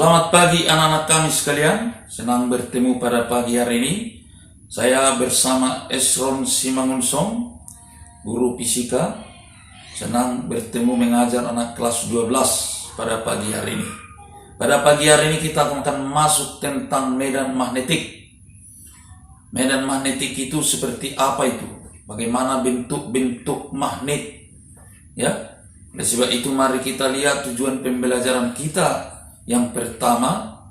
Selamat pagi anak-anak kami sekalian. Senang bertemu pada pagi hari ini. Saya bersama Esron Simangunsong, guru fisika. Senang bertemu mengajar anak kelas 12 pada pagi hari ini. Pada pagi hari ini kita akan masuk tentang medan magnetik. Medan magnetik itu seperti apa itu? Bagaimana bentuk-bentuk magnet? Ya. Oleh sebab itu mari kita lihat tujuan pembelajaran kita. Yang pertama,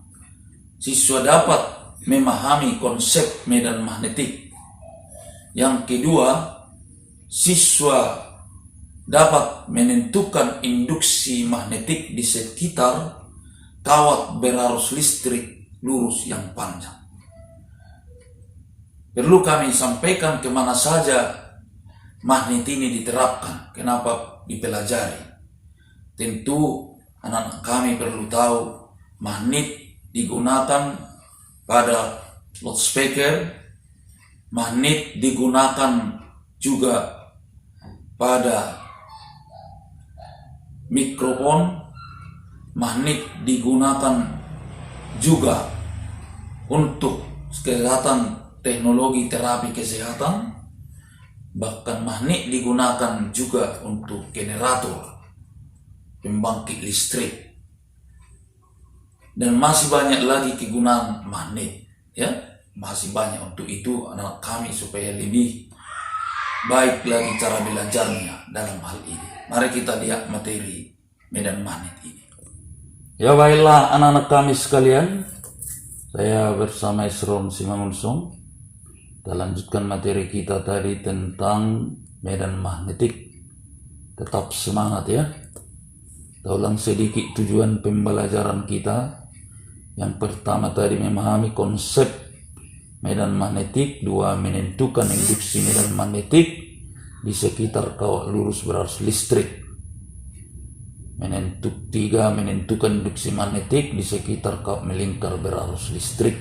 siswa dapat memahami konsep medan magnetik. Yang kedua, siswa dapat menentukan induksi magnetik di sekitar kawat berarus listrik lurus yang panjang. Perlu kami sampaikan kemana saja magnet ini diterapkan, kenapa dipelajari. Tentu anak-anak kami perlu tahu magnet digunakan pada loudspeaker, magnet digunakan juga pada mikrofon, magnet digunakan juga untuk kesehatan, teknologi terapi kesehatan, bahkan magnet digunakan juga untuk generator, pembangkit listrik, dan masih banyak lagi kegunaan magnet, ya, masih banyak. Untuk itu anak kami supaya lebih baik lagi cara belajarnya dalam hal ini. Mari kita lihat materi medan magnet ini. Ya baiklah anak-anak kami sekalian, saya bersama Esron Simangunsong. Kita lanjutkan materi kita tadi tentang medan magnetik. Tetap semangat ya. Kita ulang sedikit tujuan pembelajaran kita. Yang pertama tadi memahami konsep medan magnetik. Dua, menentukan induksi medan magnetik di sekitar kawat lurus berarus listrik. Tiga, menentukan induksi magnetik di sekitar kawat melingkar berarus listrik.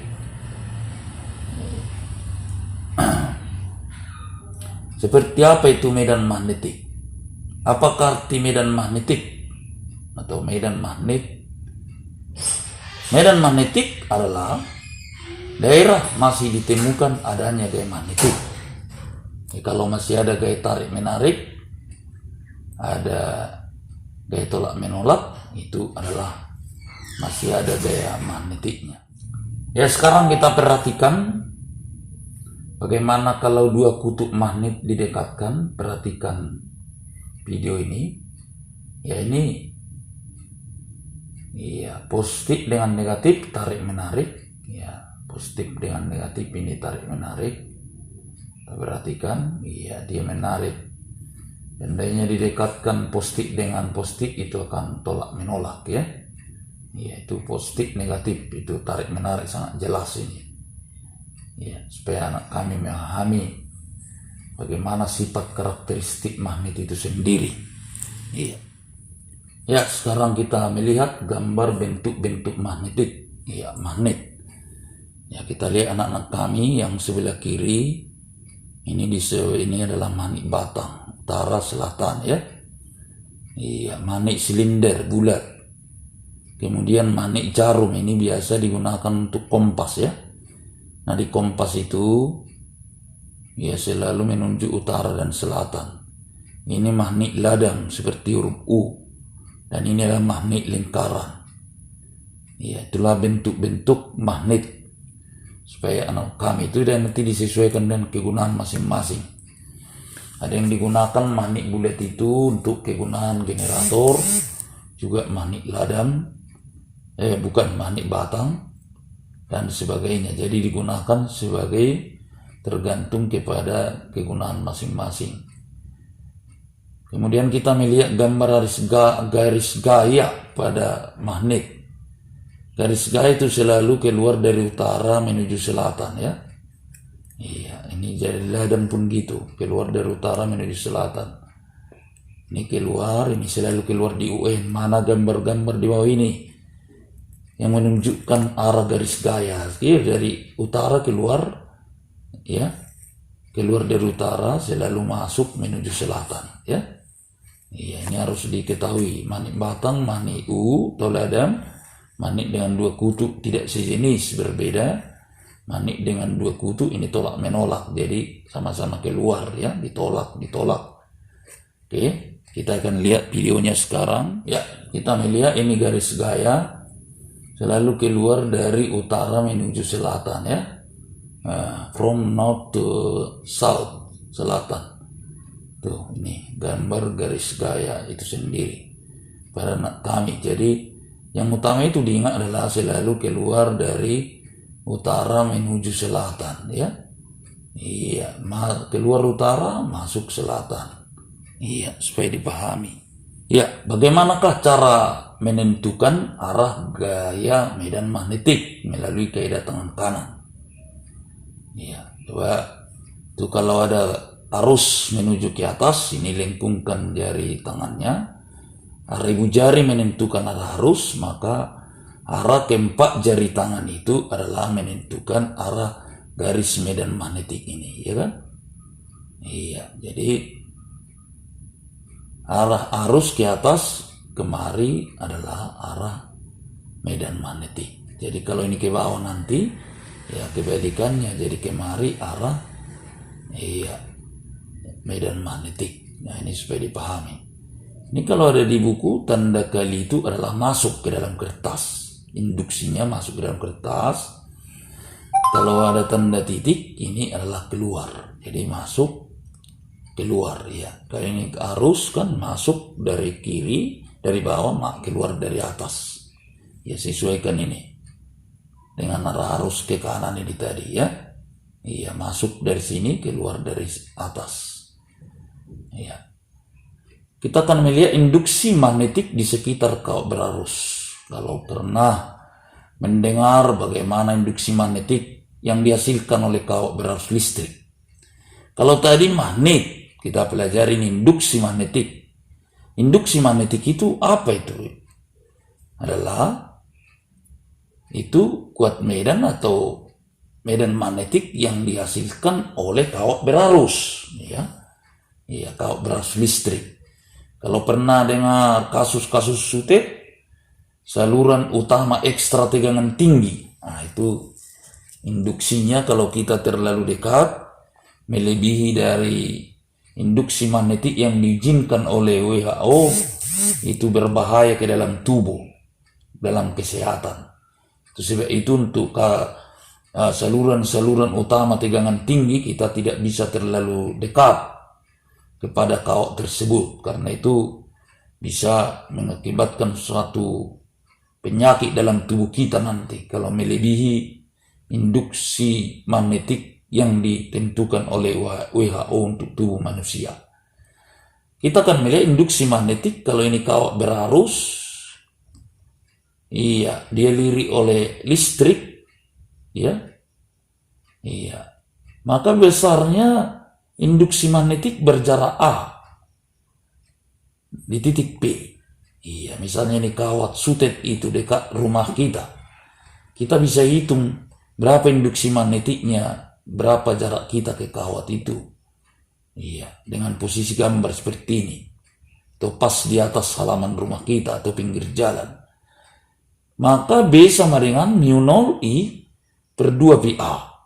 Seperti apa itu medan magnetik? Apakah arti medan magnetik? Atau medan magnet. Medan magnetik adalah daerah masih ditemukan adanya gaya magnetik. Kalau masih ada gaya tarik menarik, ada gaya tolak menolak, itu adalah masih ada gaya magnetiknya. Ya, sekarang kita perhatikan bagaimana kalau dua kutub magnet didekatkan. Perhatikan video ini. Ya, ini positif dengan negatif, tarik menarik. Ya, positif dengan negatif ini tarik menarik. Kita perhatikan, dia menarik. Dan lainnya didekatkan positif dengan positif, itu akan tolak menolak ya. Itu positif negatif, itu tarik menarik, sangat jelas ini. Ya, supaya anak kami memahami bagaimana sifat karakteristik magnet itu sendiri. Ya, sekarang kita melihat gambar bentuk-bentuk magnetik. Ya, magnet. Ya, kita lihat anak-anak kami yang sebelah kiri. Ini adalah magnet batang, utara selatan ya. Iya, magnet silinder bulat. Kemudian magnet jarum ini biasa digunakan untuk kompas ya. Nah, di kompas itu ya selalu menunjuk utara dan selatan. Ini magnet ladang seperti huruf U. Dan ini adalah magnet lingkaran. Ya, itulah bentuk-bentuk magnet. Supaya anak kami itu dan nanti disesuaikan dengan kegunaan masing-masing. Ada yang digunakan magnet bulat itu untuk kegunaan generator. Juga magnet ladang. Bukan magnet batang. Dan sebagainya. Jadi digunakan sebagai tergantung kepada kegunaan masing-masing. Kemudian kita melihat gambar garis gaya pada magnet. Garis gaya itu selalu keluar dari utara menuju selatan ya. Iya, ini jadi ladang pun gitu, keluar dari utara menuju selatan. Ini keluar, ini selalu keluar di UN. Mana gambar-gambar di bawah ini yang menunjukkan arah garis gaya? Dari utara keluar, ya, keluar dari utara selalu masuk menuju selatan, ya. Iya, ini harus diketahui. Magnet batang, magnet U, toladan, Magnet dengan dua kutub tidak sejenis, berbeda. Magnet dengan dua kutub ini tolak menolak, jadi sama-sama keluar ya, ditolak. Oke, kita akan lihat videonya sekarang. Ya, kita melihat ini garis gaya selalu keluar dari utara menuju selatan ya. From north to south, selatan. Tuh, ini gambar garis gaya itu sendiri pada anak kami. Jadi yang utama itu diingat adalah selalu keluar dari utara menuju selatan ya. Iya, keluar utara masuk selatan. Iya, supaya dipahami. Ya, bagaimanakah cara menentukan arah gaya medan magnetik melalui kaidah tangan kanan? Iya, coba tuh kalau ada arus menuju ke atas, ini lengkungkan jari tangannya. Ibu jari menentukan arah arus, maka arah keempat jari tangan itu adalah menentukan arah garis medan magnetik ini, ya kan? Iya, jadi arah arus ke atas kemari adalah arah medan magnetik. Jadi kalau ini ke bawah nanti, ya kebalikannya, jadi kemari arah medan magnetik. Nah, ini supaya dipahami. Ini kalau ada di buku, tanda kali itu adalah masuk ke dalam kertas. Induksinya masuk ke dalam kertas. Kalau ada tanda titik, ini adalah keluar. Jadi masuk, keluar ya. Kalau ini arus kan masuk dari kiri, dari bawah, keluar dari atas. Ya, sesuaikan ini dengan arah arus ke kanan ini tadi ya. Iya, masuk dari sini, keluar dari atas. Iya. Kita akan melihat induksi magnetik di sekitar kawat berarus. Kalau pernah mendengar bagaimana induksi magnetik yang dihasilkan oleh kawat berarus listrik. Kalau tadi magnet, kita pelajari induksi magnetik. Induksi magnetik itu apa itu? Adalah itu kuat medan atau medan magnetik yang dihasilkan oleh kawat berarus. Ya, kawat berarus listrik. Kalau pernah dengar kasus-kasus sutet, saluran utama ekstra tegangan tinggi. Nah, itu induksinya kalau kita terlalu dekat, melebihi dari induksi magnetik yang diizinkan oleh WHO, itu berbahaya ke dalam tubuh, dalam kesehatan. Itu sebab itu untuk saluran-saluran utama tegangan tinggi, kita tidak bisa terlalu dekat kepada kawat tersebut, karena itu bisa mengakibatkan suatu penyakit dalam tubuh kita nanti kalau melebihi induksi magnetik yang ditentukan oleh WHO untuk tubuh manusia. Kita akan melihat induksi magnetik kalau ini kawat berarus, iya, dia lirik oleh listrik, ya, iya, maka besarnya induksi magnetik berjarak A di titik P. Iya, misalnya ini kawat sutet itu dekat rumah kita. Kita bisa hitung berapa induksi magnetiknya, berapa jarak kita ke kawat itu. Iya, dengan posisi gambar seperti ini. Atau pas di atas halaman rumah kita atau pinggir jalan. Maka B sama dengan mu 0 I per 2 pi A.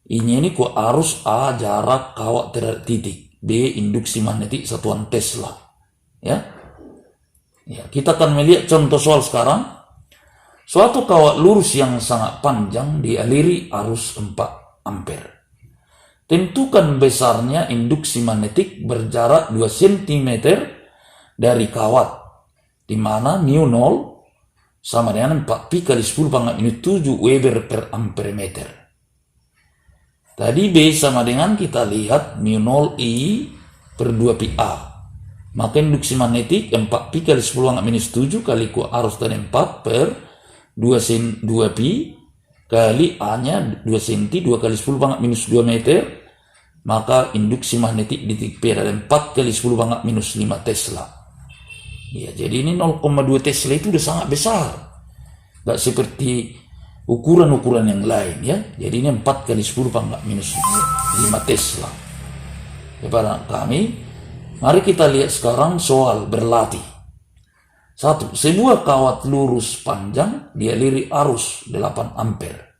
Ini ku arus A jarak kawat terhadap titik. B induksi magnetik satuan Tesla. Ya. Kita akan melihat contoh soal sekarang. Suatu kawat lurus yang sangat panjang dialiri arus 4 ampere. Tentukan besarnya induksi magnetik berjarak 2 cm dari kawat, di mana mu 0 sama dengan 4 pi kali 10 pangkat minus 7 Weber per ampere meter. Tadi B sama dengan kita lihat mu 0 I per 2 pi A. Maka induksi magnetik 4 pi kali 10 pangkat minus 7 kali ku arus tadi 4 per 2 pi kali A-nya 2 cm 2 kali 10 pangkat minus 2 meter. Maka induksi magnetik di titik P adalah 4 kali 10 pangkat minus 5 Tesla. Ya, jadi ini 0,2 Tesla itu udah sangat besar. Gak seperti ukuran-ukuran yang lain ya. Jadi ini 4 kali 10 pangkat minus 5 Tesla. Kepada kami, mari kita lihat sekarang soal berlatih. Satu, sebuah kawat lurus panjang dialiri arus 8 ampere.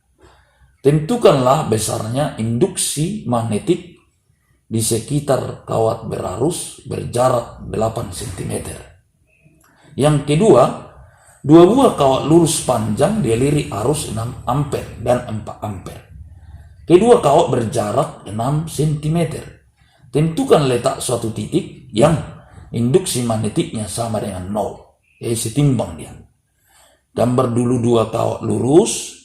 Tentukanlah besarnya induksi magnetik di sekitar kawat berarus berjarak 8 cm. Yang kedua, dua buah kawat lurus panjang dialiri arus 6 ampere dan 4 ampere. Kedua kawat berjarak 6 cm. Tentukan letak suatu titik yang induksi magnetiknya sama dengan 0. Setimbang dia. Gambar dulu dua kawat lurus,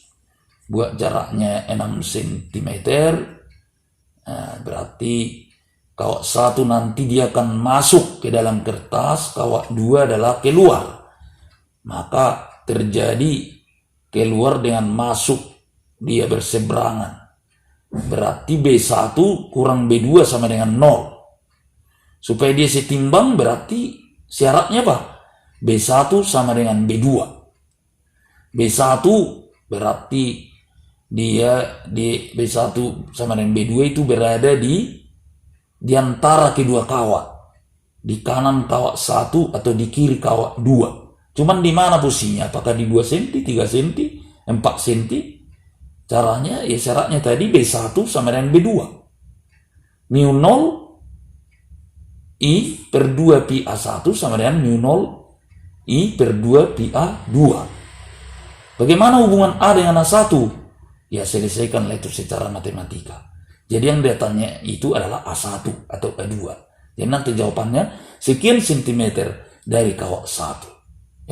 buat jaraknya 6 cm. Berarti kawat 1 nanti dia akan masuk ke dalam kertas, kawat 2 adalah keluar. Maka terjadi keluar dengan masuk, dia berseberangan. Berarti B1 kurang B2 sama dengan 0. Supaya dia setimbang berarti syaratnya apa? B1 sama dengan B2. B1 berarti dia di B1 sama dengan B2 itu berada di antara kedua kawat. Di kanan kawat 1 atau di kiri kawat 2. Cuman di mana posisinya? Apakah di 2 cm, 3 cm, 4 cm? Caranya ya syaratnya tadi B1 sama dengan B2. Mu 0 I per 2 pi A1 sama dengan mu 0 I per 2 pi A2. Bagaimana hubungan A dengan A1? Ya selesaikanlah itu secara matematika. Jadi yang dia tanya itu adalah A1 atau A2. Jadi nanti jawabannya sekian sentimeter dari kawat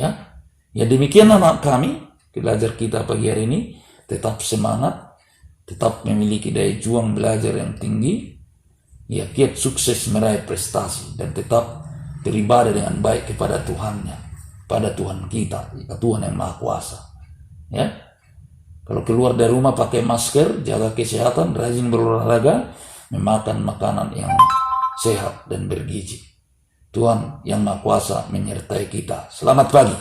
1. Ya demikian anak kami, belajar kita pagi hari ini. Tetap semangat, tetap memiliki daya juang belajar yang tinggi, ya kiat sukses meraih prestasi, dan tetap beribadah dengan baik kepada Tuhannya, pada Tuhan kita, Tuhan yang Maha Kuasa. Ya, kalau keluar dari rumah pakai masker, jaga kesehatan, rajin berolahraga, memakan makanan yang sehat dan bergizi. Tuhan yang Maha Kuasa menyertai kita. Selamat pagi.